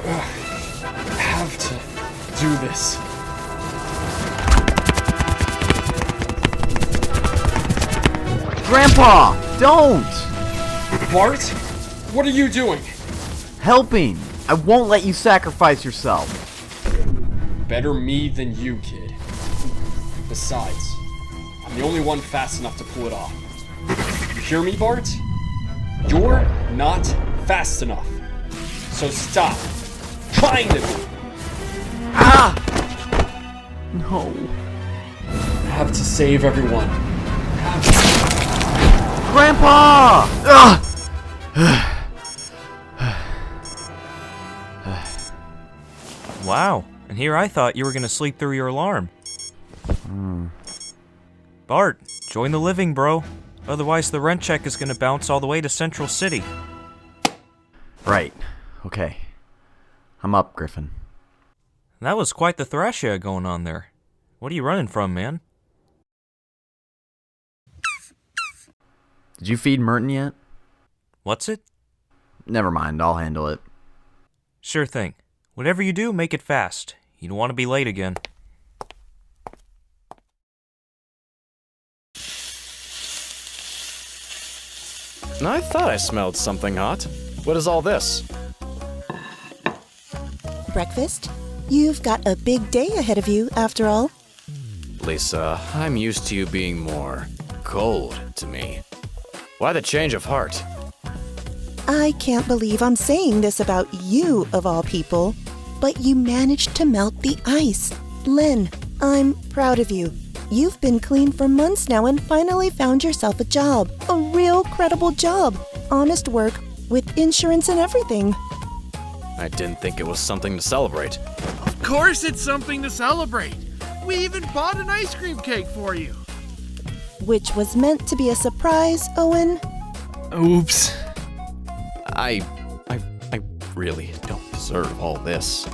I have to do this. Grandpa, don't! Bart? What are you doing? Helping. I won't let you sacrifice yourself. Better me than you, kid. Besides, I'm the only one fast enough to pull it off. You hear me, Bart? You're not fast enough. So stop trying to be. Ah! No. I have to save everyone. Grandpa! Ugh! Wow, and here I thought you were gonna sleep through your alarm. Bart, join the living, bro. Otherwise the rent check is gonna bounce all the way to Central City. Right. Okay. I'm up, Griffin. That was quite the thrash you had going on there. What are you running from, man? Did you feed Merton yet? What's it? Never mind, I'll handle it. Sure thing. Whatever you do, make it fast. You don't want to be late again. I thought I smelled something hot. What is all this? Breakfast? You've got a big day ahead of you, after all. Lisa, I'm used to you being more cold to me. Why the change of heart? I can't believe I'm saying this about you, of all people, but you managed to melt the ice. Len, I'm proud of you. You've been clean for months now and finally found yourself a job. A real credible job. Honest work, with insurance and everything. I didn't think it was something to celebrate. Of course it's something to celebrate. We even bought an ice cream cake for you. Which was meant to be a surprise, Owen. Oops. I really don't deserve all this.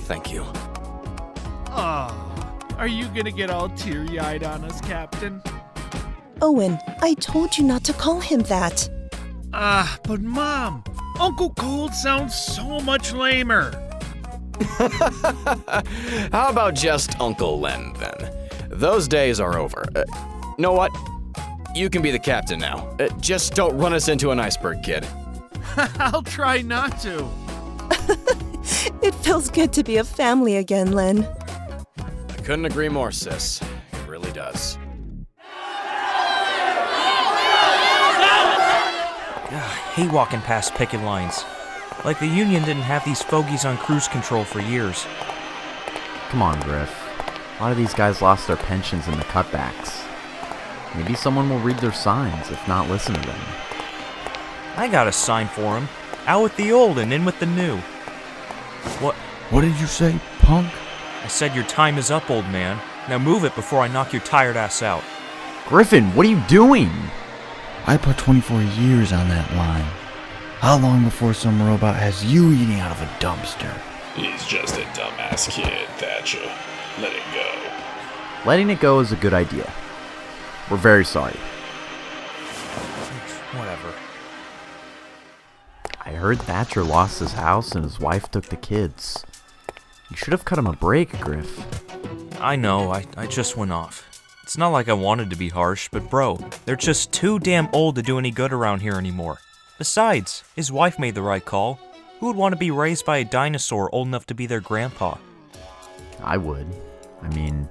Thank you. Aw, are you gonna get all teary-eyed on us, Captain? Owen, I told you not to call him that. But Mom, Uncle Cold sounds so much lamer. How about just Uncle Len, then? Those days are over. Know what? You can be the captain now. Just don't run us into an iceberg, kid. I'll try not to. It feels good to be a family again, Len. I couldn't agree more, sis. It really does. I hate walking past picket lines. Like the Union didn't have these fogies on cruise control for years. Come on, Griff. A lot of these guys lost their pensions in the cutbacks. Maybe someone will read their signs, if not listen to them. I got a sign for him. Out with the old and in with the new. What did you say, punk? I said your time is up, old man. Now move it before I knock your tired ass out. Griffin, what are you doing? I put 24 years on that line. How long before some robot has you eating out of a dumpster? He's just a dumbass kid, Thatcher. Let it go. Letting it go is a good idea. We're very sorry. Whatever. I heard Thatcher lost his house and his wife took the kids. You should have cut him a break, Griff. I know, I just went off. It's not like I wanted to be harsh, but bro, they're just too damn old to do any good around here anymore. Besides, his wife made the right call. Who would want to be raised by a dinosaur old enough to be their grandpa? I would. I mean,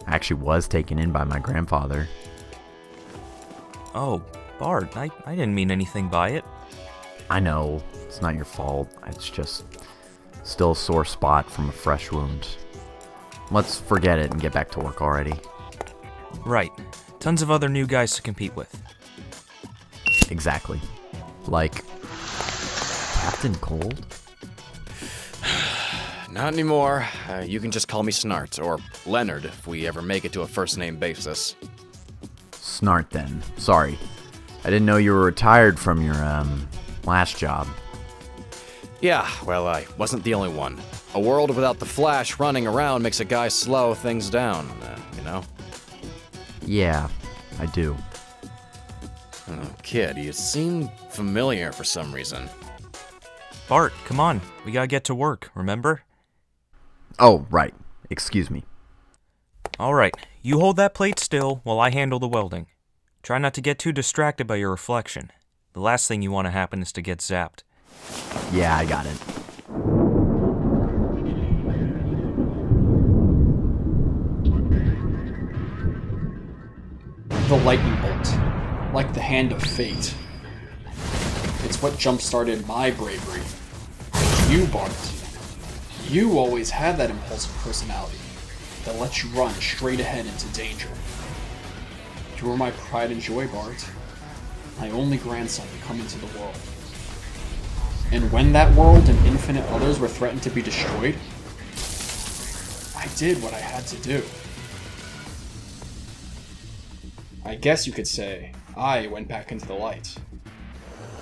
I actually was taken in by my grandfather. Oh, Bart, I didn't mean anything by it. I know, it's not your fault. It's just still a sore spot from a fresh wound. Let's forget it and get back to work already. Right. Tons of other new guys to compete with. Exactly. Like Captain Cold? Not anymore. You can just call me Snart, or Leonard if we ever make it to a first-name basis. Snart then. Sorry. I didn't know you were retired from your, last job. Yeah, well, I wasn't the only one. A world without the Flash running around makes a guy slow things down, you know? Yeah, I do. Oh, kid, you seem familiar for some reason. Bart, come on. We gotta get to work, remember? Oh, right. Excuse me. Alright, you hold that plate still while I handle the welding. Try not to get too distracted by your reflection. The last thing you want to happen is to get zapped. Yeah, I got it. The lightning bolt, like the hand of fate. It's what jump-started my bravery. You, Bart. You always had that impulsive personality that lets you run straight ahead into danger. You were my pride and joy, Bart. My only grandson to come into the world. And when that world and infinite others were threatened to be destroyed, I did what I had to do. I guess you could say I went back into the light.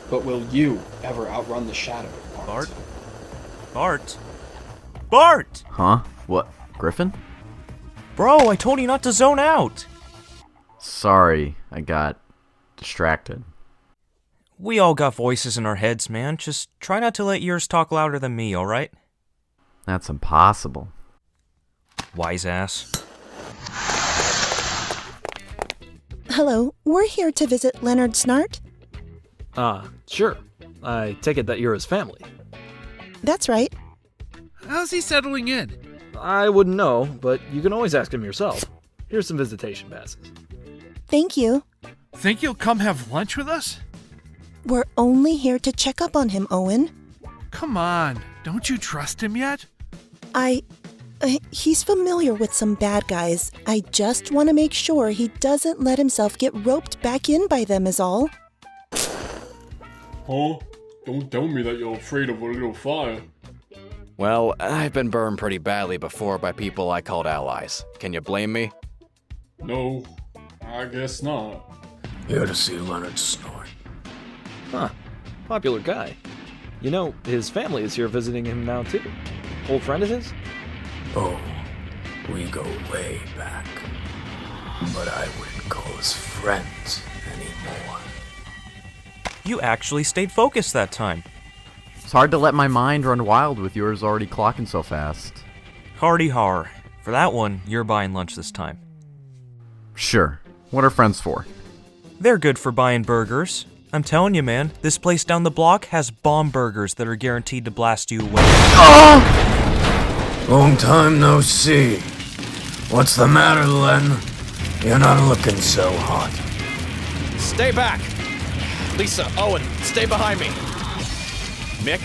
But will you ever outrun the shadow, Bart? Bart? Bart! Huh? What? Griffin? Bro, I told you not to zone out! Sorry, I got distracted. We all got voices in our heads, man. Just try not to let yours talk louder than me, alright? That's impossible. Wise ass. Hello, we're here to visit Leonard Snart. Sure. I take it that you're his family. That's right. How's he settling in? I wouldn't know, but you can always ask him yourself. Here's some visitation passes. Thank you. Think you'll come have lunch with us? We're only here to check up on him, Owen. Come on, don't you trust him yet? He's familiar with some bad guys. I just want to make sure he doesn't let himself get roped back in by them is all. Huh? Don't tell me that you're afraid of a little fire. Well, I've been burned pretty badly before by people I called allies. Can you blame me? No, I guess not. Here to see Leonard Snart. Huh. Popular guy. You know, his family is here visiting him now, too. Old friend of his? Oh, we go way back. But I wouldn't call us friends anymore. You actually stayed focused that time. It's hard to let my mind run wild with yours already clocking so fast. Hardy har. For that one, you're buying lunch this time. Sure. What are friends for? They're good for buying burgers. I'm telling you, man, this place down the block has bomb burgers that are guaranteed to blast you away. Long time no see. What's the matter, Len? You're not looking so hot. Stay back! Lisa, Owen, stay behind me! Mick,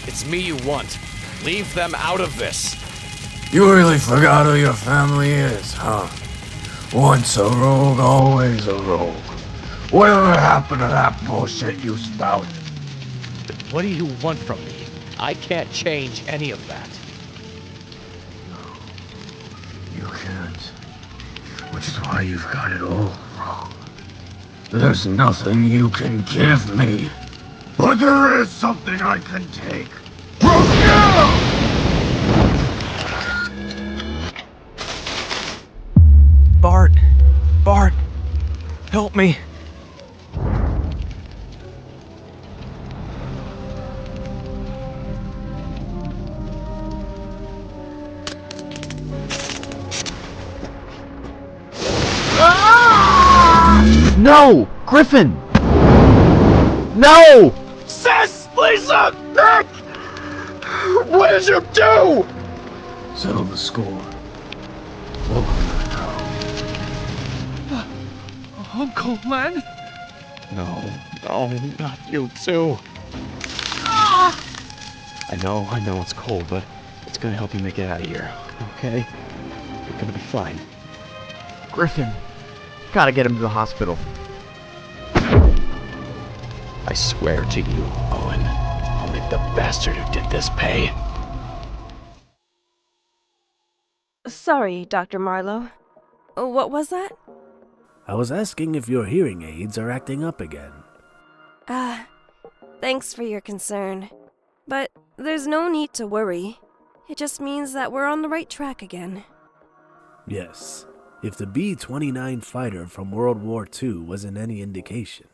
it's me you want. Leave them out of this. You really forgot who your family is, huh? Once a rogue, always a rogue. Whatever happened to that bullshit you spouted? What do you want from me? I can't change any of that. You can't. Which is why you've got it all wrong. There's nothing you can give me. But there is something I can take from you! Bart, help me. No! Griffin! No! Sis! Lisa! Nick! What did you do? Settle the score. Uncle Len? No, not you too. I know it's cold, but it's gonna help you make it out of here, okay? You're gonna be fine. Griffin. Gotta get him to the hospital. I swear to you, Owen, I'll make the bastard who did this pay. Sorry, Dr. Marlowe. What was that? I was asking if your hearing aids are acting up again. Thanks for your concern. But there's no need to worry. It just means that we're on the right track again. Yes, if the B-29 fighter from World War II wasn't any indication.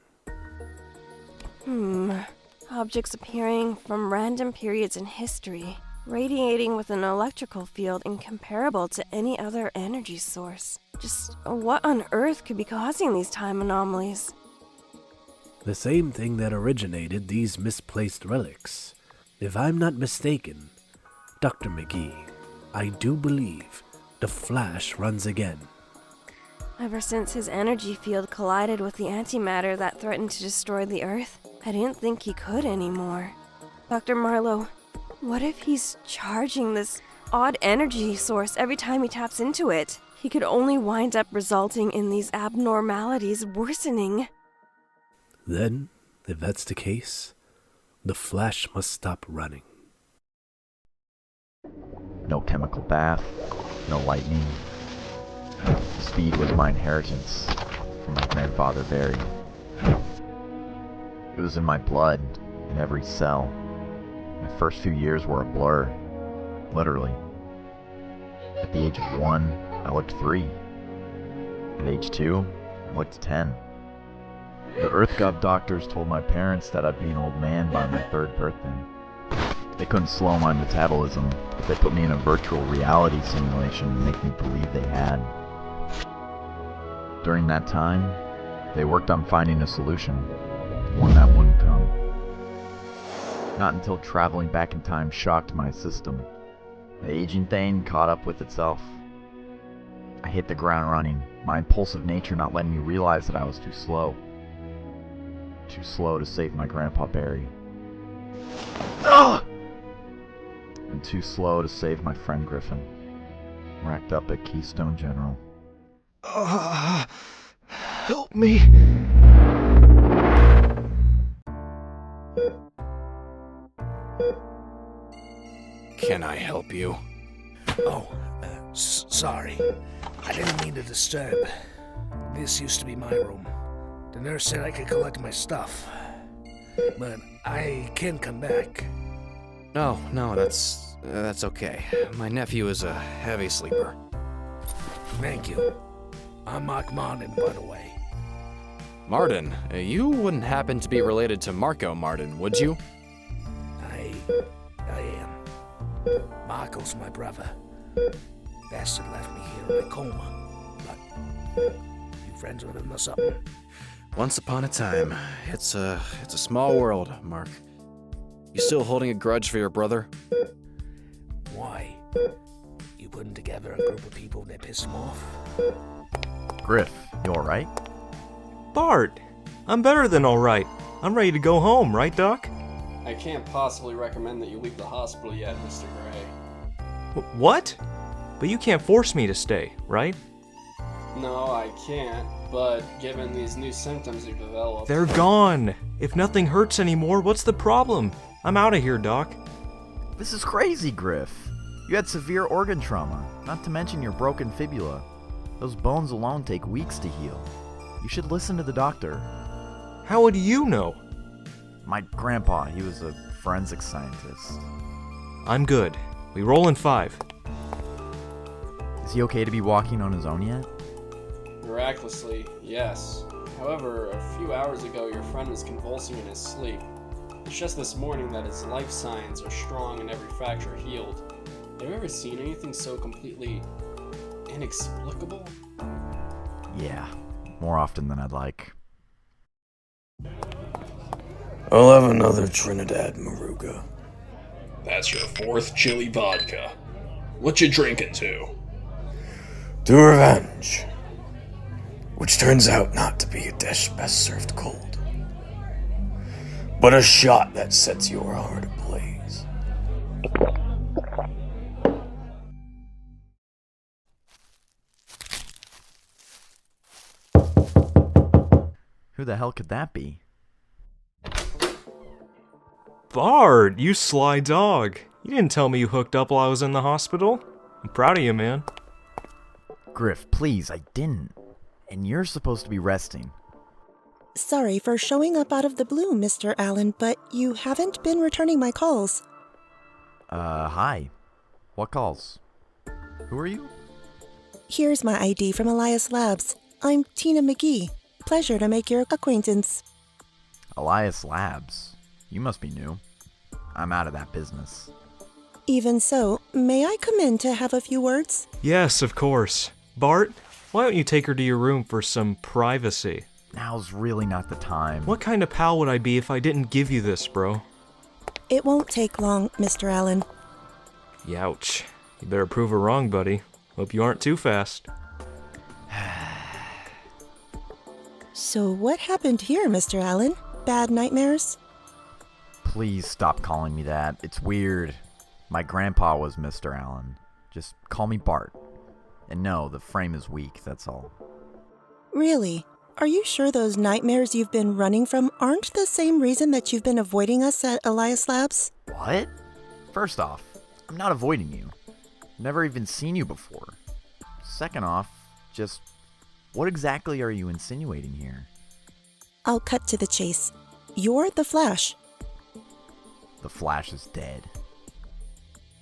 Objects appearing from random periods in history, radiating with an electrical field incomparable to any other energy source. Just what on earth could be causing these time anomalies? The same thing that originated these misplaced relics. If I'm not mistaken, Dr. McGee, I do believe the Flash runs again. Ever since his energy field collided with the antimatter that threatened to destroy the Earth, I didn't think he could anymore. Dr. Marlowe, what if he's charging this odd energy source every time he taps into it? He could only wind up resulting in these abnormalities worsening. Then, if that's the case, the Flash must stop running. No chemical bath, no lightning. Speed was my inheritance from my grandfather Barry. It was in my blood, in every cell. My first few years were a blur, literally. At the age of 1, I looked 3. At age 2, I looked 10. The EarthGov doctors told my parents that I'd be an old man by my 3rd birthday. They couldn't slow my metabolism, but they put me in a virtual reality simulation to make me believe they had. During that time, they worked on finding a solution, one that wouldn't come. Not until traveling back in time shocked my system. The aging thing caught up with itself. I hit the ground running, my impulsive nature not letting me realize that I was too slow. Too slow to save my grandpa Barry. Ugh! And too slow to save my friend Griffin, racked up at Keystone General. Help me. Can I help you? Oh, sorry. I didn't mean to disturb. This used to be my room. The nurse said I could collect my stuff. But I can come back. No, that's okay. My nephew is a heavy sleeper. Thank you. I'm Mark Martin, by the way. Martin, you wouldn't happen to be related to Marco Martin, would you? I am. Marco's my brother. Bastard left me here in a coma. But you friends with him or something? Once upon a time. It's a small world, Mark. You still holding a grudge for your brother? Why? You putting together a group of people that piss him off? Griff, you alright? Bart! I'm better than alright. I'm ready to go home, right, Doc? I can't possibly recommend that you leave the hospital yet, Mr. Gray. What? But you can't force me to stay, right? No, I can't, but given these new symptoms you've developed... They're gone! If nothing hurts anymore, what's the problem? I'm out of here, Doc. This is crazy, Griff. You had severe organ trauma, not to mention your broken fibula. Those bones alone take weeks to heal. You should listen to the doctor. How would you know? My grandpa, he was a forensic scientist. I'm good. We roll in 5. Is he okay to be walking on his own yet? Miraculously, yes. However, a few hours ago your friend was convulsing in his sleep. It's just this morning that his life signs are strong and every fracture healed. Have you ever seen anything so completely inexplicable? Yeah, more often than I'd like. I'll have another Trinidad Maruga. That's your 4th chili vodka. What you drinking to? To revenge. Which turns out not to be a dish best served cold, but a shot that sets your heart ablaze. Who the hell could that be? Bart, you sly dog. You didn't tell me you hooked up while I was in the hospital. I'm proud of you, man. Griff, please, I didn't. And you're supposed to be resting. Sorry for showing up out of the blue, Mr. Allen, but you haven't been returning my calls. Hi. What calls? Who are you? Here's my ID from Elias Labs. I'm Tina McGee. Pleasure to make your acquaintance. Elias Labs. You must be new. I'm out of that business. Even so, may I come in to have a few words? Yes, of course. Bart, why don't you take her to your room for some privacy? Now's really not the time. What kind of pal would I be if I didn't give you this, bro? It won't take long, Mr. Allen. Youch. You better prove her wrong, buddy. Hope you aren't too fast. So what happened here, Mr. Allen? Bad nightmares? Please stop calling me that. It's weird. My grandpa was Mr. Allen. Just call me Bart. And no, the frame is weak, that's all. Really? Are you sure those nightmares you've been running from aren't the same reason that you've been avoiding us at Elias Labs? What? First off, I'm not avoiding you. Never even seen you before. Second off, just what exactly are you insinuating here? I'll cut to the chase. You're the Flash. The Flash is dead.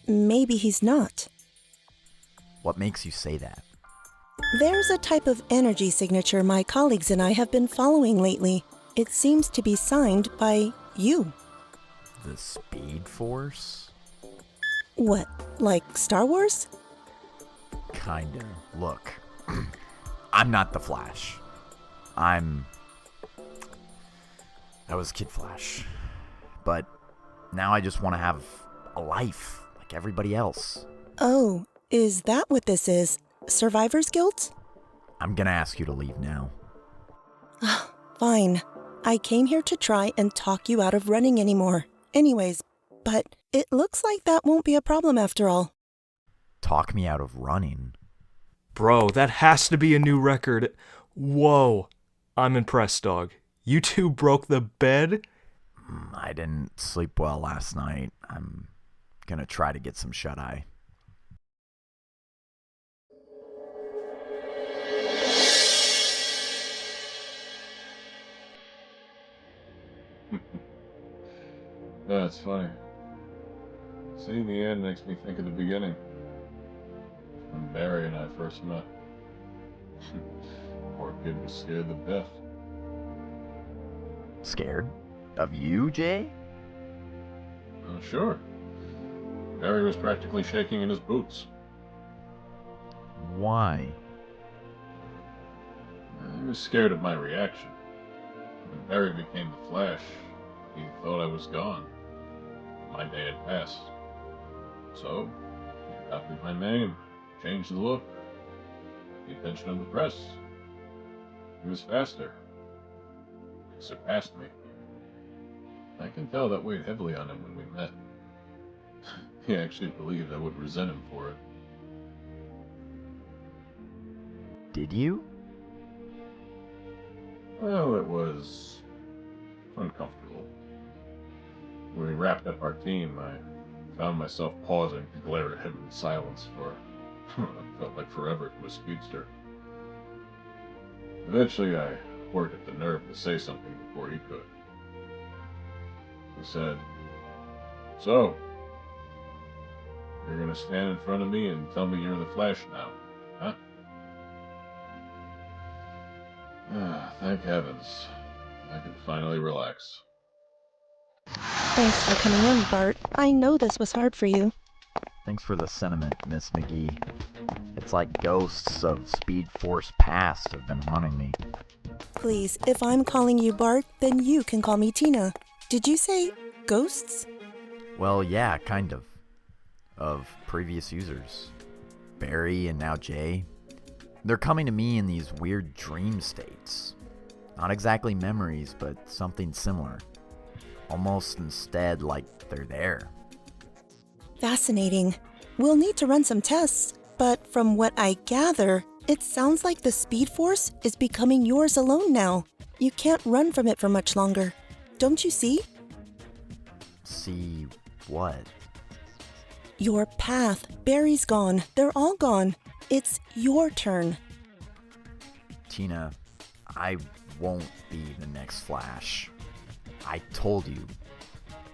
Maybe he's not. What makes you say that? There's a type of energy signature my colleagues and I have been following lately. It seems to be signed by you. The Speed Force? What, like Star Wars? Kinda. Look, I'm not the Flash. I was Kid Flash. But now I just want to have a life like everybody else. Oh, is that what this is? Survivor's Guilt? I'm gonna ask you to leave now. Fine. I came here to try and talk you out of running anymore. Anyways, but it looks like that won't be a problem after all. Talk me out of running? Bro, that has to be a new record. Whoa. I'm impressed, dog. You two broke the bed? I didn't sleep well last night. I'm gonna try to get some shut-eye. That's funny. Seeing the end makes me think of the beginning. When Barry and I first met. Poor kid was scared to death. Scared? Of you, Jay? Oh, sure. Barry was practically shaking in his boots. Why? He was scared of my reaction. When Barry became the Flash, he thought I was gone. My day had passed. So, he copied my name, changed the look, the attention of the press. He was faster. He surpassed me. I can tell that weighed heavily on him when we met. He actually believed I would resent him for it. Did you? Well, it was uncomfortable. When we wrapped up our team, I found myself pausing to glare at him in silence for what felt like forever to a speedster. Eventually, I worked up the nerve to say something before he could. He said, "So, you're gonna stand in front of me and tell me you're the Flash now, huh?" Thank heavens. I can finally relax. Thanks for coming in, Bart. I know this was hard for you. Thanks for the sentiment, Miss McGee. It's like ghosts of Speed Force past have been haunting me. Please, if I'm calling you Bart, then you can call me Tina. Did you say ghosts? Well, yeah, kind of. Of previous users. Barry and now Jay. They're coming to me in these weird dream states. Not exactly memories, but something similar. Almost instead like they're there. Fascinating. We'll need to run some tests, but from what I gather, it sounds like the Speed Force is becoming yours alone now. You can't run from it for much longer. Don't you see? See what? Your path. Barry's gone. They're all gone. It's your turn. Tina, I won't be the next Flash. I told you,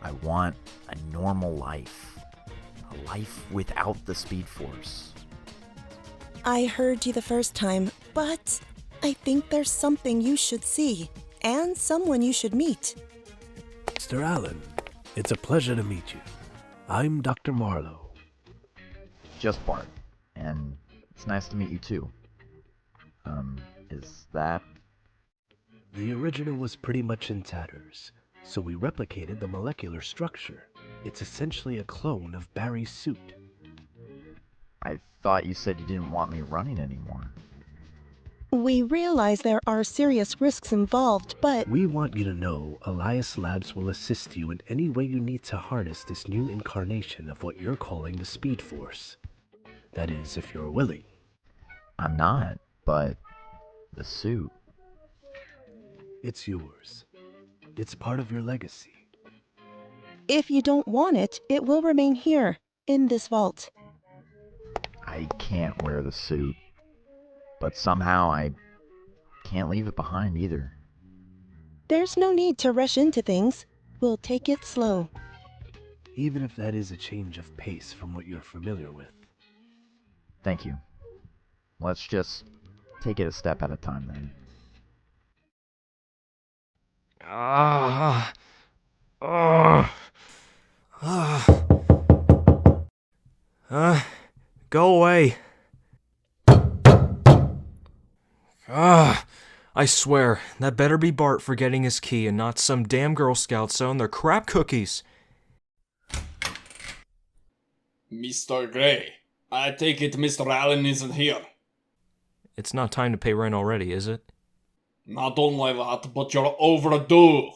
I want a normal life. A life without the Speed Force. I heard you the first time, but I think there's something you should see, and someone you should meet. Mr. Allen, it's a pleasure to meet you. I'm Dr. Marlowe. Just Bart. And it's nice to meet you too. Is that... The original was pretty much in tatters, so we replicated the molecular structure. It's essentially a clone of Barry's suit. I thought you said you didn't want me running anymore. We realize there are serious risks involved, but... We want you to know Elias Labs will assist you in any way you need to harness this new incarnation of what you're calling the Speed Force. That is, if you're willing. I'm not, but... the suit... It's yours. It's part of your legacy. If you don't want it, it will remain here, in this vault. I can't wear the suit. But somehow I can't leave it behind either. There's no need to rush into things. We'll take it slow. Even if that is a change of pace from what you're familiar with. Thank you. Let's just take it a step at a time then. Go away. I swear, that better be Bart forgetting his key and not some damn Girl Scouts selling their crap cookies. Mr. Gray, I take it Mr. Allen isn't here. It's not time to pay rent already, is it? Not only that, but you're overdue.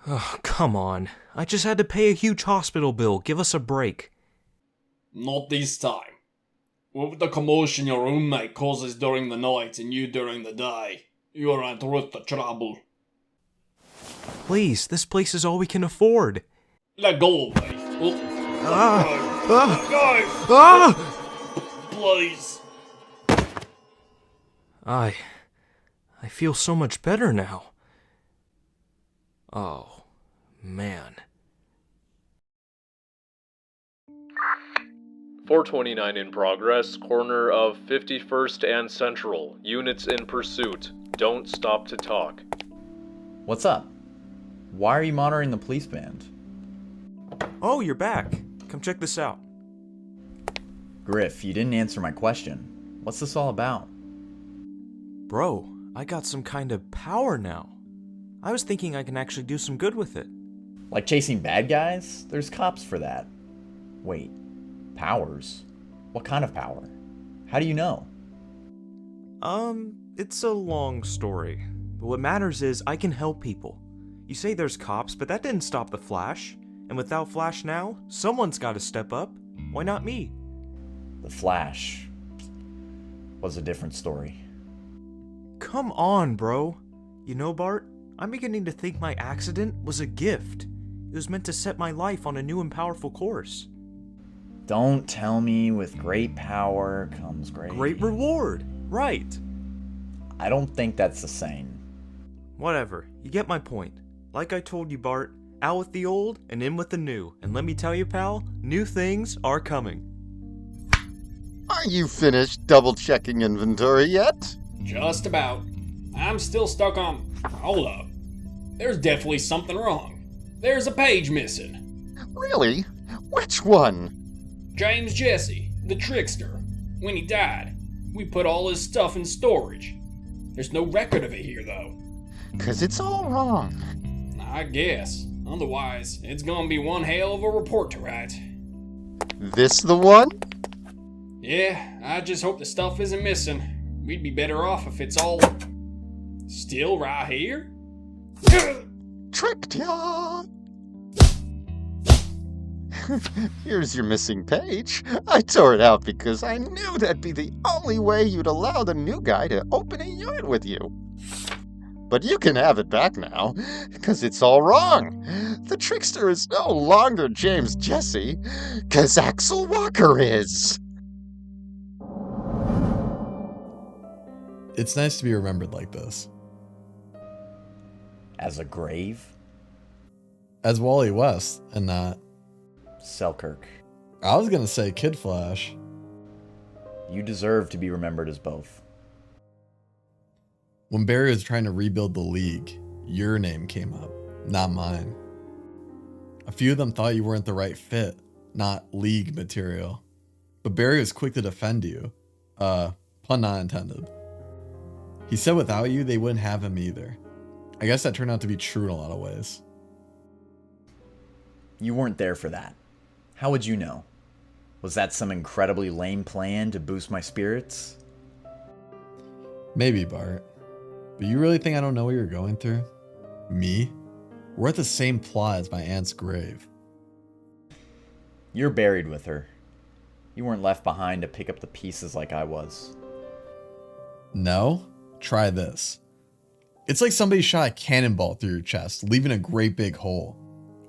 Oh, come on. I just had to pay a huge hospital bill. Give us a break. Not this time. With the commotion your roommate causes during the night and you during the day, you're at root of trouble. Please, this place is all we can afford. Let go of me. Please. I feel so much better now. Oh, man. 429 in progress, corner of 51st and Central. Units in pursuit. Don't stop to talk. What's up? Why are you monitoring the police band? Oh, you're back. Come check this out. Griff, you didn't answer my question. What's this all about? Bro, I got some kind of power now. I was thinking I can actually do some good with it. Like chasing bad guys? There's cops for that. Wait, powers? What kind of power? How do you know? It's a long story. But what matters is I can help people. You say there's cops, but that didn't stop the Flash. And without Flash now, someone's got to step up. Why not me? The Flash was a different story. Come on, bro. You know, Bart, I'm beginning to think my accident was a gift. It was meant to set my life on a new and powerful course. Don't tell me with great power comes great reward. Right. I don't think that's the same. Whatever. You get my point. Like I told you, Bart, out with the old and in with the new. And let me tell you, pal, new things are coming. Are you finished double-checking inventory yet? Just about. I'm still stuck on... Hold up. There's definitely something wrong. There's a page missing. Really? Which one? James Jesse, the trickster. When he died, we put all his stuff in storage. There's no record of it here, though. 'Cause it's all wrong. I guess. Otherwise, it's gonna be one hell of a report to write. This the one? Yeah, I just hope the stuff isn't missing. We'd be better off if it's all... still right here? Tricked ya! Here's your missing page. I tore it out because I knew that'd be the only way you'd allow the new guy to open a unit with you. But you can have it back now, because it's all wrong. The trickster is no longer James Jesse, because Axel Walker is. It's nice to be remembered like this. As a grave? As Wally West, and not... Selkirk. I was gonna say Kid Flash. You deserve to be remembered as both. When Barry was trying to rebuild the league, your name came up, not mine. A few of them thought you weren't the right fit, not league material. But Barry was quick to defend you. Pun not intended. He said without you, they wouldn't have him either. I guess that turned out to be true in a lot of ways. You weren't there for that. How would you know? Was that some incredibly lame plan to boost my spirits? Maybe, Bart. But you really think I don't know what you're going through? Me? We're at the same plot as my aunt's grave. You're buried with her. You weren't left behind to pick up the pieces like I was. No? Try this. It's like somebody shot a cannonball through your chest, leaving a great big hole.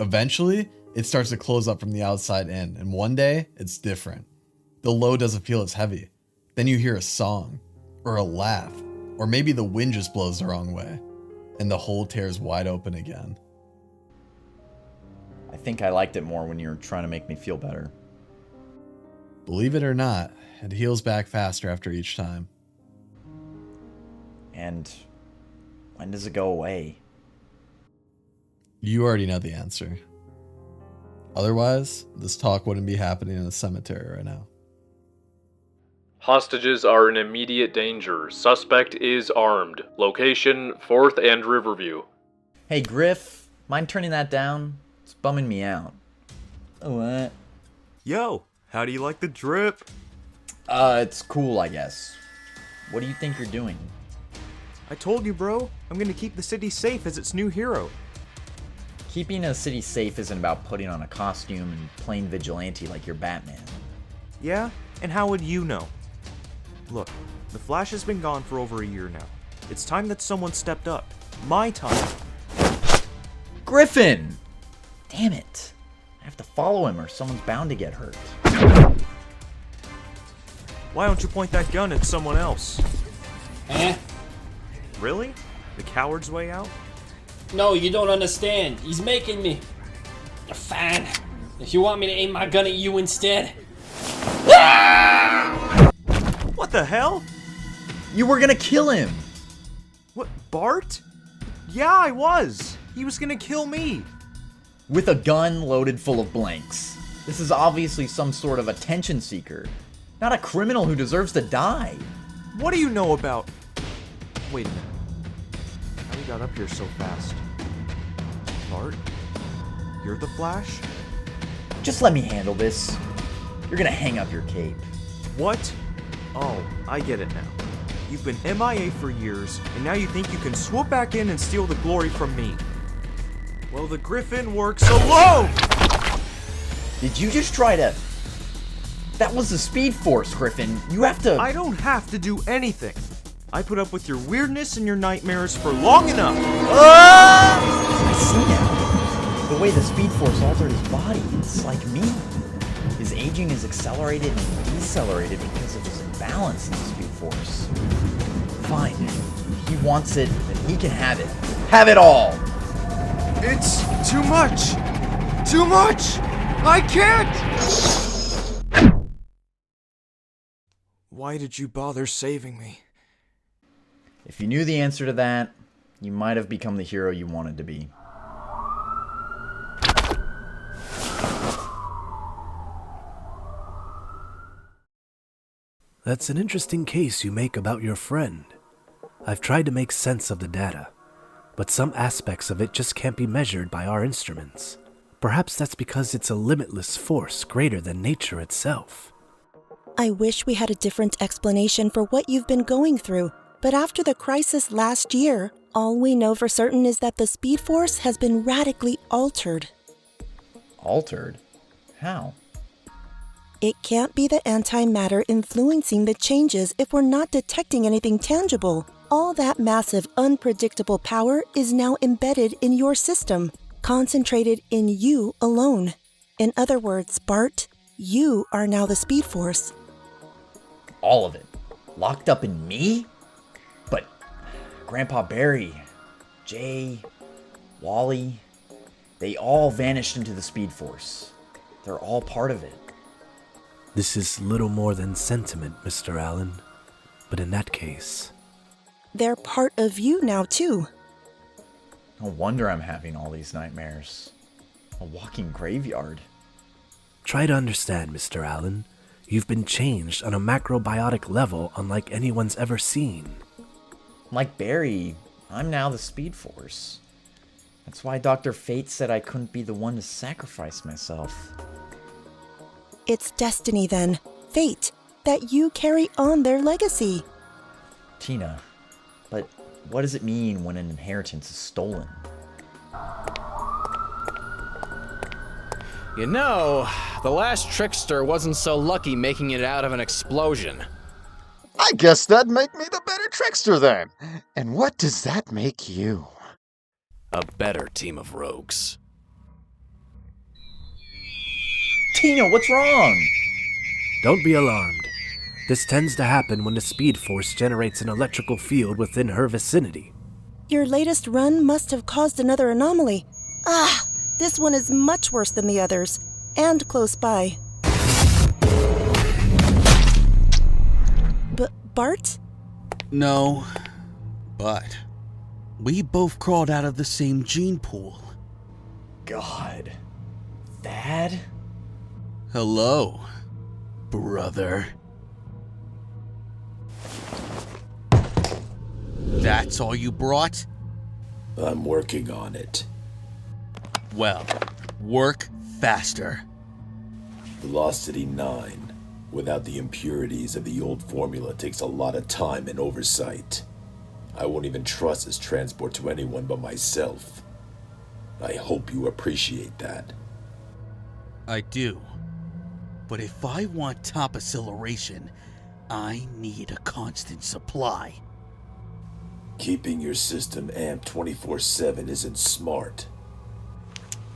Eventually, it starts to close up from the outside in, and one day, it's different. The load doesn't feel as heavy. Then you hear a song, or a laugh, or maybe the wind just blows the wrong way, and the hole tears wide open again. I think I liked it more when you were trying to make me feel better. Believe it or not, it heals back faster after each time. And when does it go away? You already know the answer. Otherwise, this talk wouldn't be happening in the cemetery right now. Hostages are in immediate danger. Suspect is armed. Location, 4th and Riverview. Hey Griff, mind turning that down? It's bumming me out. What? Yo, how do you like the drip? It's cool, I guess. What do you think you're doing? I told you, bro. I'm gonna keep the city safe as its new hero. Keeping a city safe isn't about putting on a costume and playing vigilante like you're Batman. Yeah? And how would you know? Look, the Flash has been gone for over a year now. It's time that someone stepped up. My time. Griffin! Damn it. I have to follow him or someone's bound to get hurt. Why don't you point that gun at someone else? Eh? Really? The coward's way out? No, you don't understand. He's making me. Fine. If you want me to aim my gun at you instead. What the hell? You were gonna kill him! What, Bart? Yeah, I was. He was gonna kill me. With a gun loaded full of blanks. This is obviously some sort of attention seeker. Not a criminal who deserves to die. What do you know about... Wait a minute. How we got up here so fast? Bart? You're the Flash? Just let me handle this. You're gonna hang up your cape. What? Oh, I get it now. You've been MIA for years, and now you think you can swoop back in and steal the glory from me. Well, the Griffin works alone! Did you just try to... That was the Speed Force, Griffin. You have to... I don't have to do anything. I put up with your weirdness and your nightmares for long enough. I see now. The way the Speed Force altered his body, it's like me. His aging is accelerated and decelerated because of his imbalance in the Speed Force. Fine. If he wants it, then he can have it. Have it all! It's too much! Too much! I can't! Why did you bother saving me? If you knew the answer to that, you might have become the hero you wanted to be. That's an interesting case you make about your friend. I've tried to make sense of the data, but some aspects of it just can't be measured by our instruments. Perhaps that's because it's a limitless force greater than nature itself. I wish we had a different explanation for what you've been going through, but after the crisis last year, all we know for certain is that the Speed Force has been radically altered. Altered? How? It can't be the antimatter influencing the changes if we're not detecting anything tangible. All that massive, unpredictable power is now embedded in your system, concentrated in you alone. In other words, Bart, you are now the Speed Force. All of it? Locked up in me? But Grandpa Barry, Jay, Wally, they all vanished into the Speed Force. They're all part of it. This is little more than sentiment, Mr. Allen. But in that case... They're part of you now, too. No wonder I'm having all these nightmares. A walking graveyard. Try to understand, Mr. Allen. You've been changed on a macrobiotic level unlike anyone's ever seen. Like Barry, I'm now the Speed Force. That's why Dr. Fate said I couldn't be the one to sacrifice myself. It's destiny then, fate, that you carry on their legacy. Tina, but what does it mean when an inheritance is stolen? You know, the last trickster wasn't so lucky making it out of an explosion. I guess that'd make me the better trickster then. And what does that make you? A better team of rogues. Tina, what's wrong? Don't be alarmed. This tends to happen when the Speed Force generates an electrical field within her vicinity. Your latest run must have caused another anomaly. Ah, this one is much worse than the others, and close by. Bart? No, but we both crawled out of the same gene pool. God. Thad? Hello, brother. That's all you brought? I'm working on it. Well, work faster. Velocity 9. Without the impurities of the old formula takes a lot of time and oversight. I won't even trust this transport to anyone but myself. I hope you appreciate that. I do. But if I want top acceleration, I need a constant supply. Keeping your system amped 24/7 isn't smart.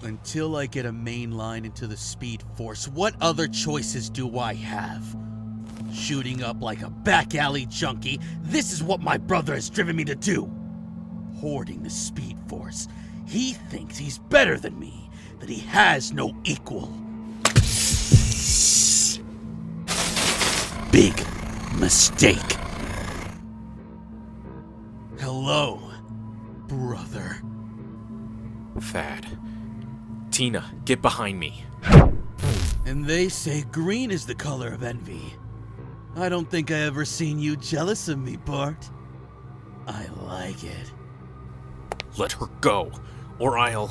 Until I get a main line into the Speed Force, what other choices do I have? Shooting up like a back alley junkie, this is what my brother has driven me to do. Hoarding the Speed Force. He thinks he's better than me, that he has no equal. Big mistake. Hello, brother. Thad. Tina, get behind me. And they say green is the color of envy. I don't think I ever seen you jealous of me, Bart. I like it. Let her go, or I'll...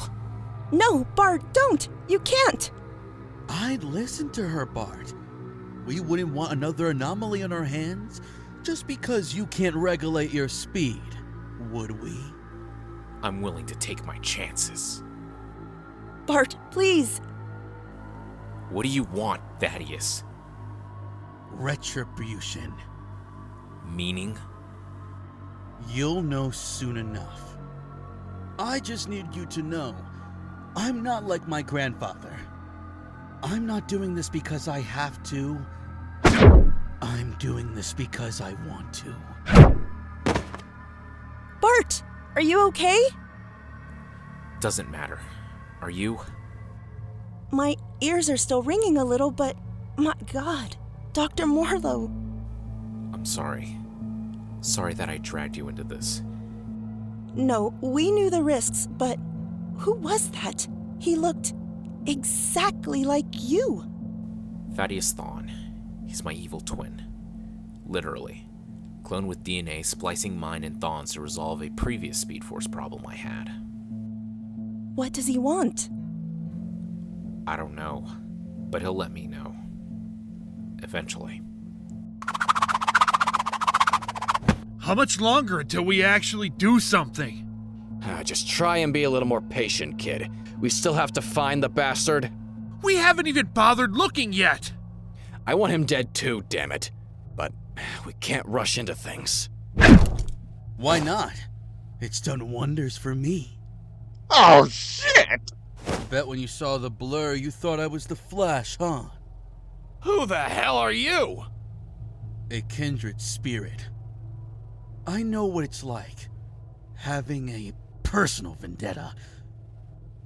No, Bart, don't! You can't! I'd listen to her, Bart. We wouldn't want another anomaly on our hands just because you can't regulate your speed, would we? I'm willing to take my chances. Bart, please! What do you want, Thaddeus? Retribution. Meaning? You'll know soon enough. I just need you to know, I'm not like my grandfather. I'm not doing this because I have to. I'm doing this because I want to. Bart, are you okay? Doesn't matter. Are you? My ears are still ringing a little, but my God, Dr. Marlowe. I'm sorry. Sorry that I dragged you into this. No, we knew the risks, but who was that? He looked exactly like you. Thaddeus Thawne. He's my evil twin. Literally. Cloned with DNA, splicing mine and Thawne's to resolve a previous Speed Force problem I had. What does he want? I don't know, but he'll let me know. Eventually. How much longer until we actually do something? Just try and be a little more patient, kid. We still have to find the bastard. We haven't even bothered looking yet. I want him dead too, damn it. But we can't rush into things. Why not? It's done wonders for me. Oh, shit! Bet when you saw the blur, you thought I was the Flash, huh? Who the hell are you? A kindred spirit. I know what it's like, having a personal vendetta.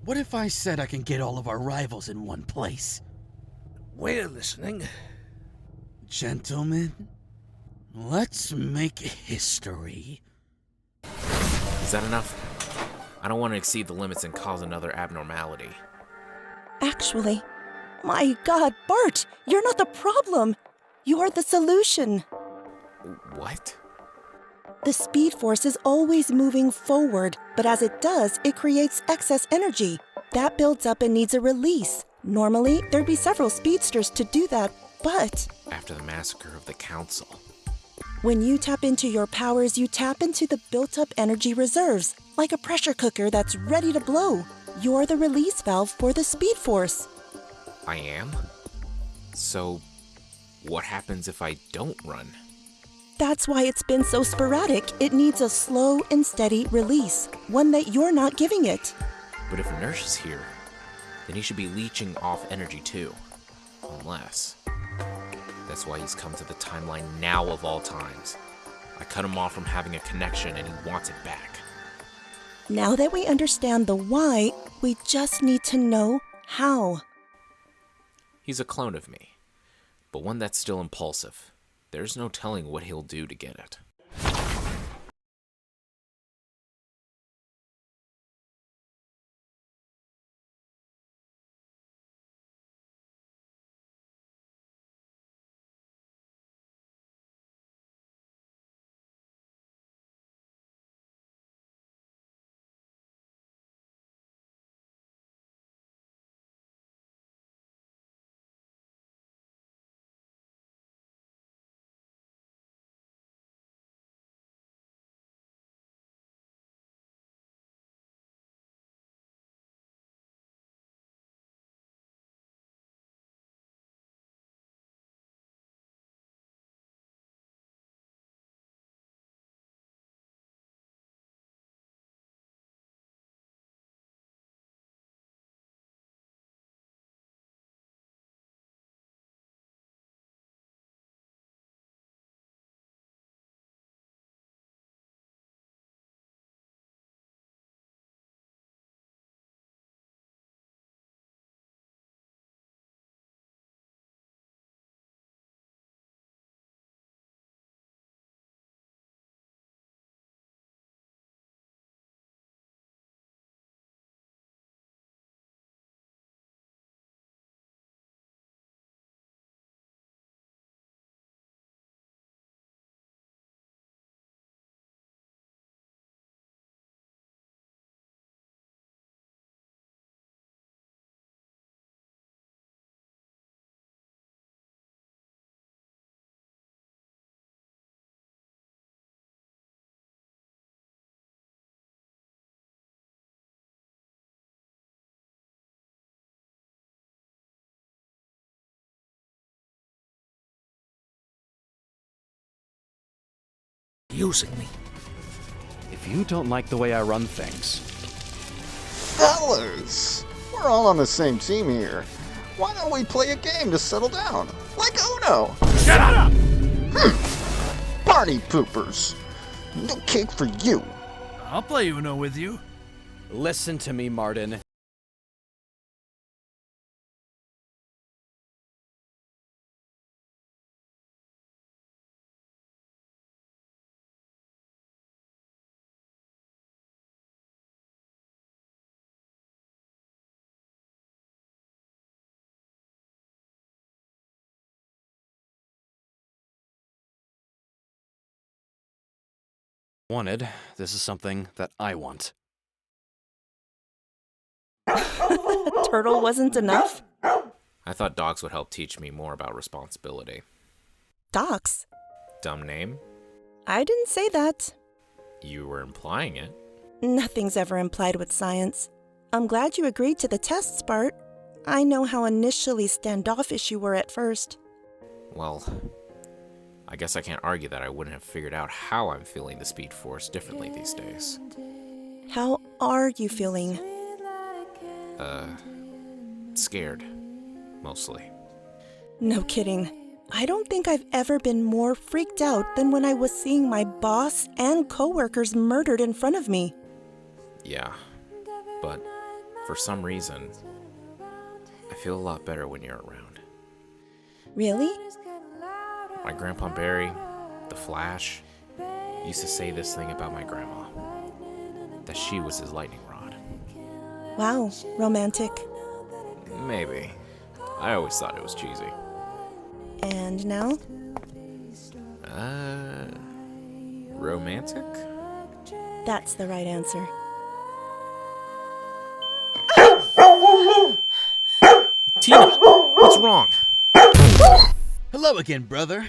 What if I said I can get all of our rivals in one place? We're listening. Gentlemen, let's make history. Is that enough? I don't want to exceed the limits and cause another abnormality. Actually, my God, Bart, you're not the problem. You're the solution. What? The Speed Force is always moving forward, but as it does, it creates excess energy. That builds up and needs a release. Normally, there'd be several speedsters to do that, but After the massacre of the Council. when you tap into your powers, you tap into the built-up energy reserves, like a pressure cooker that's ready to blow. You're the release valve for the Speed Force. I am? So, what happens if I don't run? That's why it's been so sporadic. It needs a slow and steady release, one that you're not giving it. But if Nurse is here, then he should be leeching off energy too. Unless... That's why he's come to the timeline now of all times. I cut him off from having a connection and he wants it back. Now that we understand the why, we just need to know how. He's a clone of me, but one that's still impulsive. There's no telling what he'll do to get it. Using me. If you don't like the way I run things, Fellas, we're all on the same team here. Why don't we play a game to settle down? Like Uno! Shut up! Party poopers! No cake for you! I'll play Uno with you. Listen to me, Martin. Wanted. This is something that I want. Turtle wasn't enough? I thought dogs would help teach me more about responsibility. Docs? Dumb name? I didn't say that. You were implying it. Nothing's ever implied with science. I'm glad you agreed to the tests, Bart. I know how initially standoffish you were at first. Well, I guess I can't argue that I wouldn't have figured out how I'm feeling the Speed Force differently these days. How are you feeling? Scared. Mostly. No kidding. I don't think I've ever been more freaked out than when I was seeing my boss and coworkers murdered in front of me. Yeah, but for some reason, I feel a lot better when you're around. Really? My Grandpa Barry, the Flash, used to say this thing about my grandma. That she was his lightning rod. Wow, romantic. Maybe. I always thought it was cheesy. And now? Romantic? That's the right answer. Tina, what's wrong? Hello again, brother.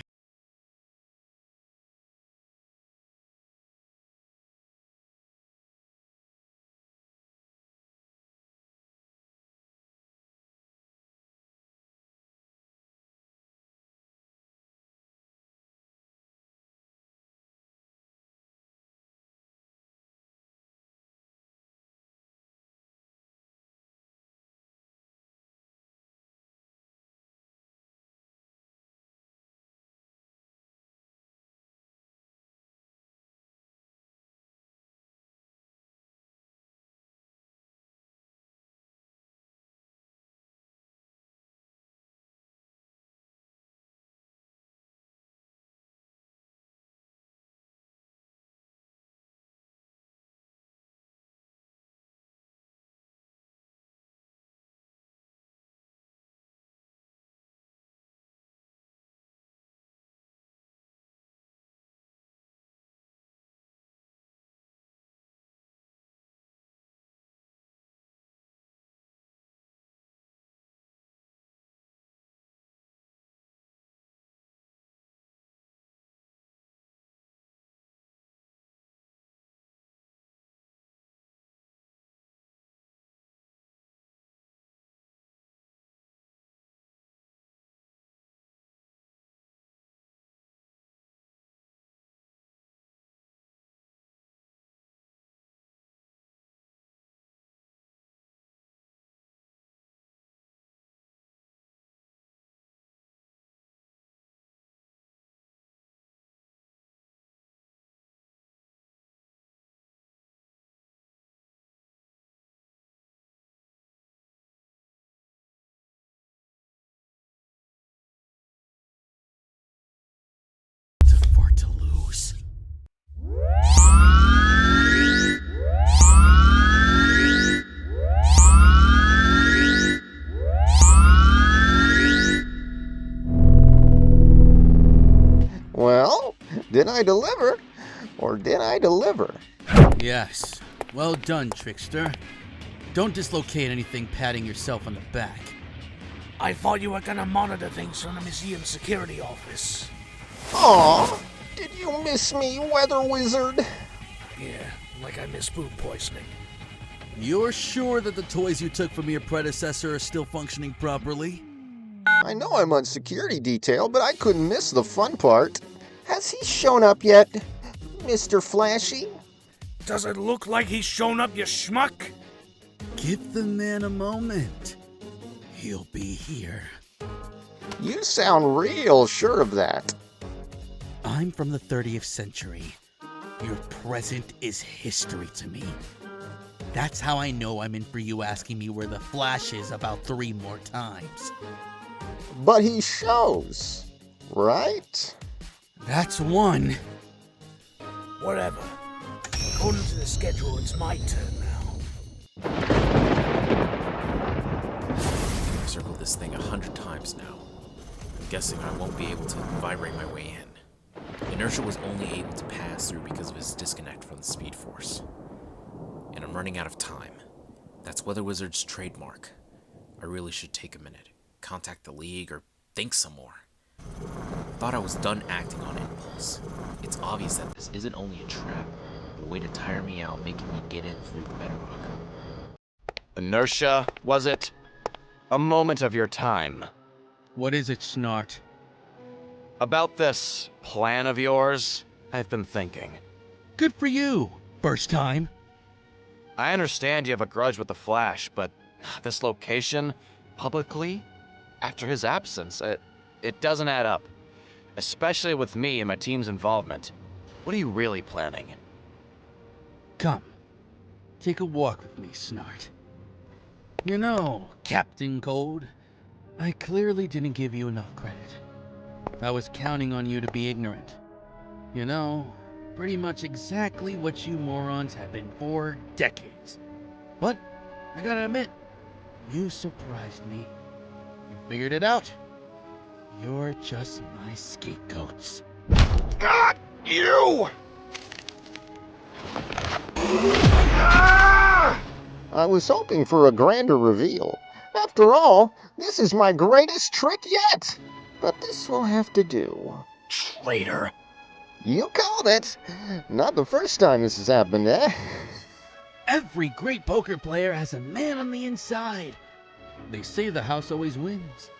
Well, did I deliver? Or did I deliver? Yes. Well done, trickster. Don't dislocate anything patting yourself on the back. I thought you were gonna monitor things from the museum security office. Aw, did you miss me, Weather Wizard? Yeah, like I missed food poisoning. You're sure that the toys you took from your predecessor are still functioning properly? I know I'm on security detail, but I couldn't miss the fun part. Has he shown up yet, Mr. Flashy? Does it look like he's shown up, you schmuck? Give the man a moment. He'll be here. You sound real sure of that. I'm from the 30th century. Your present is history to me. That's how I know I'm in for you asking me where the Flash is about 3 more times. But he shows, right? That's one. Whatever. According to the schedule, it's my turn now. I've circled this thing 100 times now. I'm guessing I won't be able to vibrate my way in. Inertia was only able to pass through because of his disconnect from the Speed Force. And I'm running out of time. That's Weather Wizard's trademark. I really should take a minute, contact the League, or think some more. I thought I was done acting on impulse. It's obvious that this isn't only a trap, but a way to tire me out, making me get in through the bedrock. Inertia, was it? A moment of your time. What is it, Snart? About this plan of yours, I've been thinking. Good for you. First time. I understand you have a grudge with the Flash, but this location, publicly, after his absence, it doesn't add up. Especially with me and my team's involvement. What are you really planning? Come. Take a walk with me, Snart. You know, Captain Cold, I clearly didn't give you enough credit. I was counting on you to be ignorant. You know, pretty much exactly what you morons have been for decades. But, I gotta admit, You surprised me. You figured it out. You're just my scapegoats. God, you! I was hoping for a grander reveal. After all, this is my greatest trick yet. But this will have to do. Traitor. You called it. Not the first time this has happened, eh? Every great poker player has a man on the inside. They say the house always wins.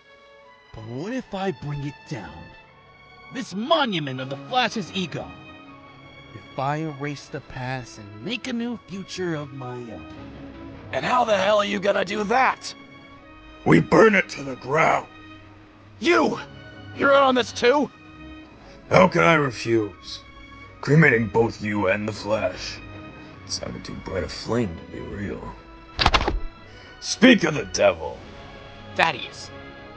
But what if I bring it down? This monument of the Flash's ego. If I erase the past and make a new future of my own. And how the hell are you gonna do that? We burn it to the ground. You're in on this too? How can I refuse? Cremating both you and the Flash. Sounded too bright a flame to be real. Speak of the devil. Thaddeus,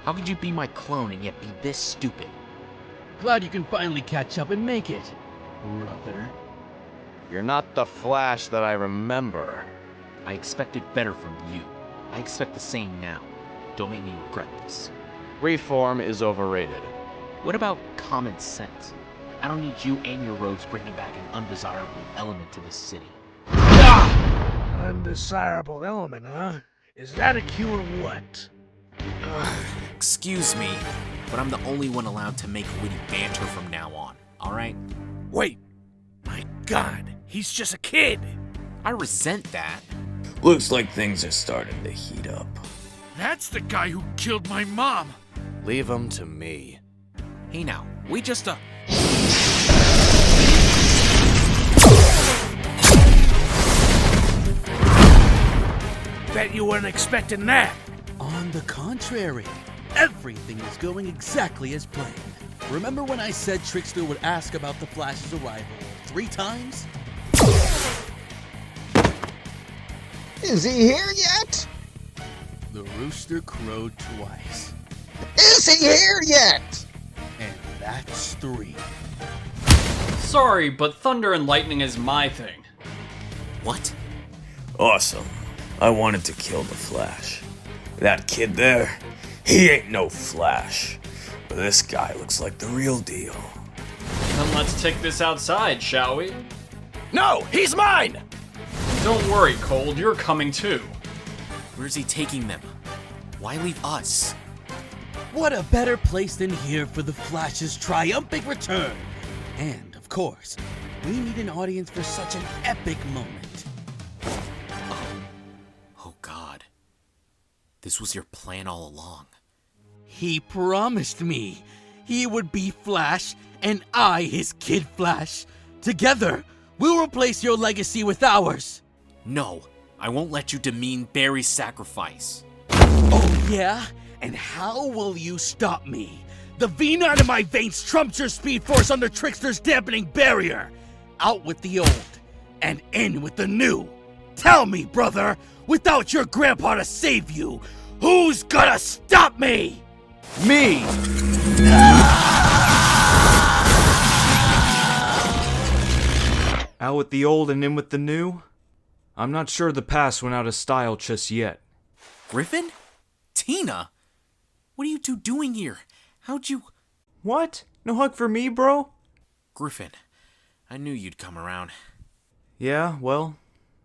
how could you be my clone and yet be this stupid? Glad you can finally catch up and make it, brother. You're not the Flash that I remember. I expected better from you. I expect the same now. Don't make me regret this. Reform is overrated. What about common sense? I don't need you and your rogues bringing back an undesirable element to this city. Undesirable element, huh? Is that a cue or what? Excuse me, but I'm the only one allowed to make witty banter from now on, alright? Wait! My God, he's just a kid! I resent that. Looks like things are starting to heat up. That's the guy who killed my mom! Leave him to me. Hey now, we just Bet you weren't expecting that! On the contrary, everything is going exactly as planned. Remember when I said Trickster would ask about the Flash's arrival 3 times? Is he here yet? The rooster crowed twice. Is he here yet? And that's 3. Sorry, but thunder and lightning is my thing. What? Awesome. I wanted to kill the Flash. That kid there, he ain't no Flash. But this guy looks like the real deal. Then let's take this outside, shall we? No, he's mine! Don't worry, Cold, you're coming too. Where's he taking them? Why leave us? What a better place than here for the Flash's triumphant return! And, of course, we need an audience for such an epic moment. Oh God. This was your plan all along. He promised me he would be Flash and I his Kid Flash. Together, we'll replace your legacy with ours. No, I won't let you demean Barry's sacrifice. Oh yeah? And how will you stop me? The V9 in my veins trumps your speed force under Trickster's dampening barrier. Out with the old, and in with the new. Tell me, brother, without your grandpa to save you, who's gonna stop me? Me! Out with the old and in with the new? I'm not sure the past went out of style just yet. Griffin? Tina? What are you two doing here? How'd you... What? No hug for me, bro? Griffin, I knew you'd come around. Yeah, well,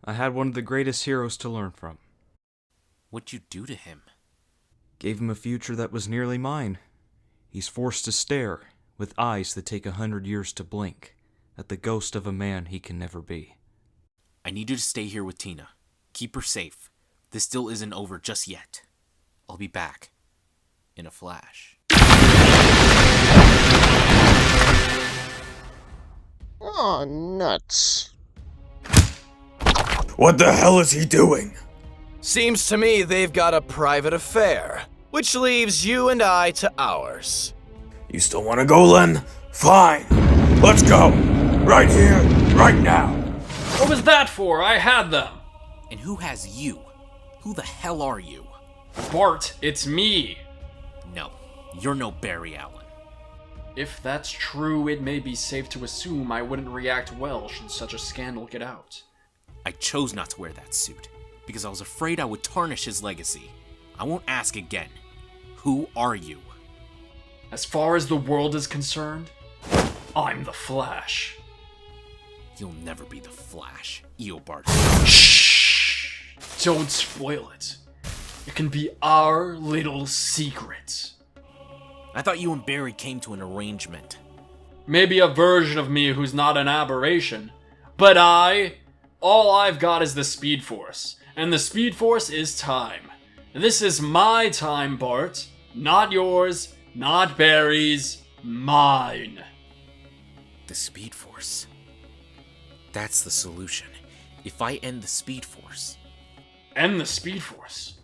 I had one of the greatest heroes to learn from. What'd you do to him? Gave him a future that was nearly mine. He's forced to stare, with eyes that take 100 years to blink, at the ghost of a man he can never be. I need you to stay here with Tina. Keep her safe. This still isn't over just yet. I'll be back. In a flash. Oh, nuts. What the hell is he doing? Seems to me they've got a private affair, which leaves you and I to ours. You still want to go, Len? Fine. Let's go. Right here, right now. What was that for? I had them. And who has you? Who the hell are you? Bart, it's me. No, you're no Barry Allen. If that's true, it may be safe to assume I wouldn't react well should such a scandal get out. I chose not to wear that suit, because I was afraid I would tarnish his legacy. I won't ask again. Who are you? As far as the world is concerned, I'm the Flash. You'll never be the Flash, Eobard. Shh! Don't spoil it. It can be our little secret. I thought you and Barry came to an arrangement. Maybe a version of me who's not an aberration. But all I've got is the Speed Force. And the Speed Force is time. This is my time, Bart. Not yours, not Barry's, mine. The Speed Force. That's the solution. If I end the Speed Force. End the Speed Force?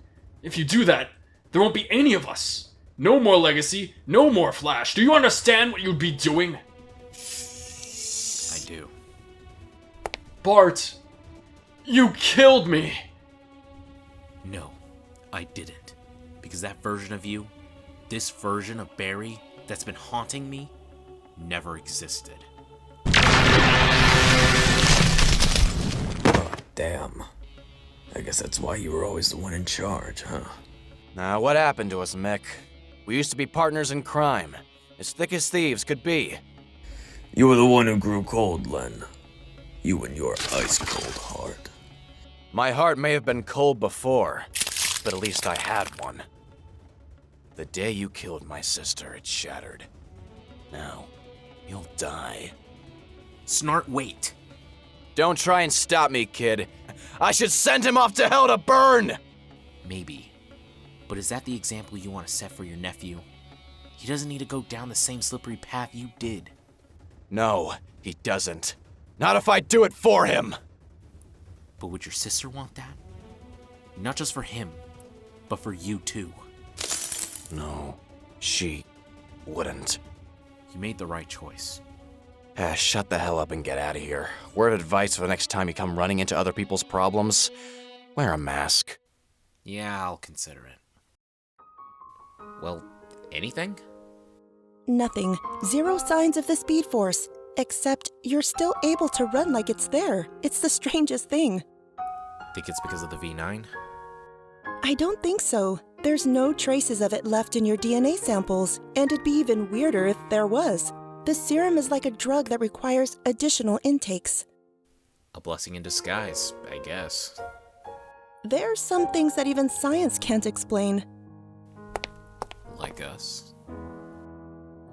If you do that, there won't be any of us. No more Legacy, no more Flash. Do you understand what you'd be doing? I do. Bart, you killed me. No, I didn't. Because that version of you, this version of Barry that's been haunting me, never existed. Damn. I guess that's why you were always the one in charge, huh? Now, what happened to us, Mick? We used to be partners in crime, as thick as thieves could be. You were the one who grew cold, Len. You and your ice-cold heart. My heart may have been cold before, but at least I had one. The day you killed my sister, it shattered. Now, you'll die. Snart, wait. Don't try and stop me, kid. I should send him off to hell to burn! Maybe. But is that the example you want to set for your nephew? He doesn't need to go down the same slippery path you did. No, he doesn't. Not if I do it for him! But would your sister want that? Not just for him, but for you too. No, she wouldn't. You made the right choice. Shut the hell up and get out of here. Word of advice for the next time you come running into other people's problems, wear a mask. Yeah, I'll consider it. Well, anything? Nothing. Zero signs of the Speed Force. Except you're still able to run like it's there. It's the strangest thing. Think it's because of the V9? I don't think so. There's no traces of it left in your DNA samples, and it'd be even weirder if there was. The serum is like a drug that requires additional intakes. A blessing in disguise, I guess. There's some things that even science can't explain. Like us.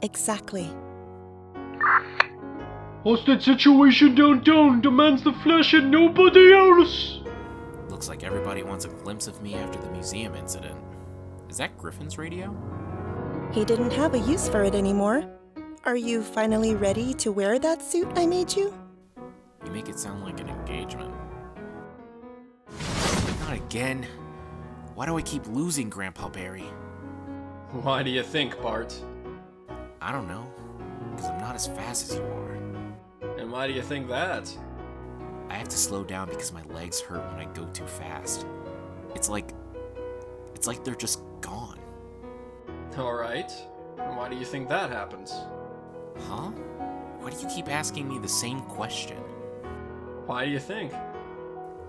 Exactly. Hostage situation downtown demands the Flash and nobody else. Looks like everybody wants a glimpse of me after the museum incident. Is that Griffin's radio? He didn't have a use for it anymore. Are you finally ready to wear that suit I made you? You make it sound like an engagement. Not again. Why do I keep losing, Grandpa Barry? Why do you think, Bart? I don't know. Because I'm not as fast as you are. And why do you think that? I have to slow down because my legs hurt when I go too fast. It's like they're just gone. Alright. And why do you think that happens? Huh? Why do you keep asking me the same question? Why do you think?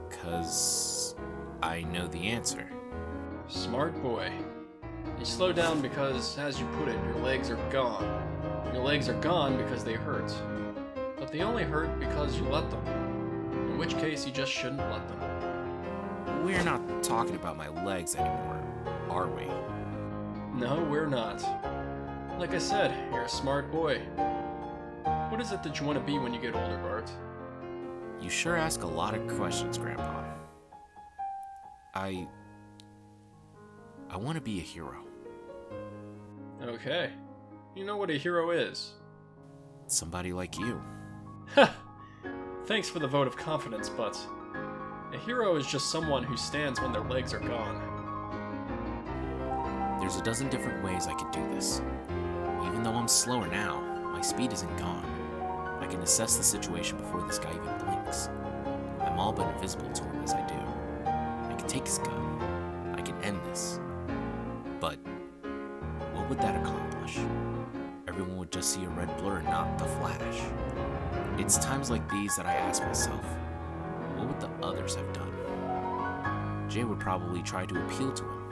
'Cause I know the answer. Smart boy. You slow down because, as you put it, your legs are gone. Your legs are gone because they hurt. But they only hurt because you let them. In which case, you just shouldn't let them. We're not talking about my legs anymore, are we? No, we're not. Like I said, you're a smart boy. What is it that you want to be when you get older, Bart? You sure ask a lot of questions, Grandpa. I want to be a hero. Okay. You know what a hero is. Somebody like you. Ha! Thanks for the vote of confidence, but a hero is just someone who stands when their legs are gone. There's a dozen different ways I could do this. Even though I'm slower now, my speed isn't gone. I can assess the situation before this guy even blinks. I'm all but invisible to him as I do. I can take his gun. I can end this. But what would that accomplish? Everyone would just see a red blur and not the Flash. It's times like these that I ask myself, what would the others have done? Jay would probably try to appeal to him.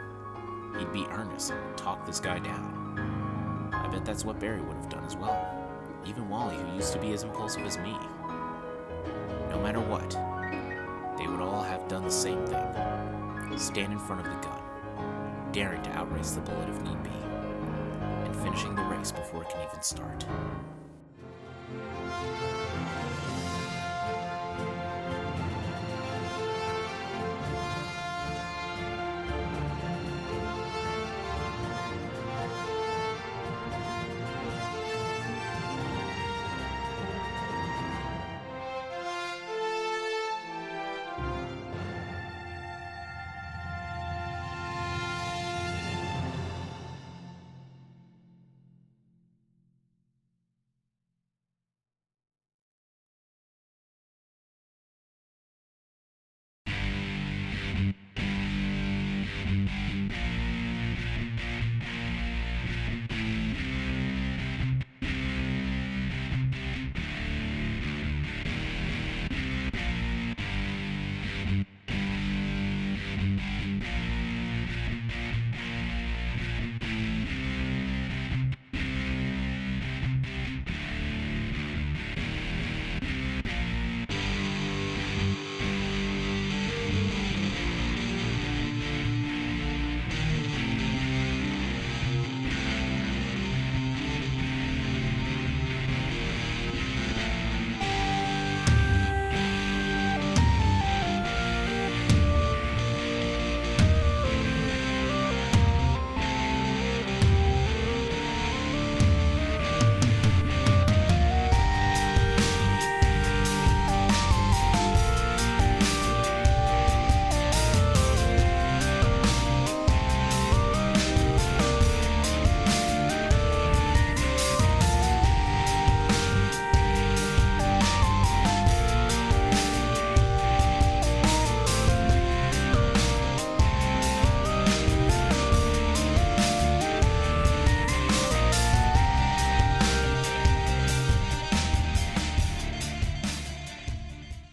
he'd be earnest and talk this guy down. I bet that's what Barry would have done as well. Even Wally, who used to be as impulsive as me. No matter what, they would all have done the same thing. Stand in front of the gun, daring to outrace the bullet if need be, and finishing the race before it can even start.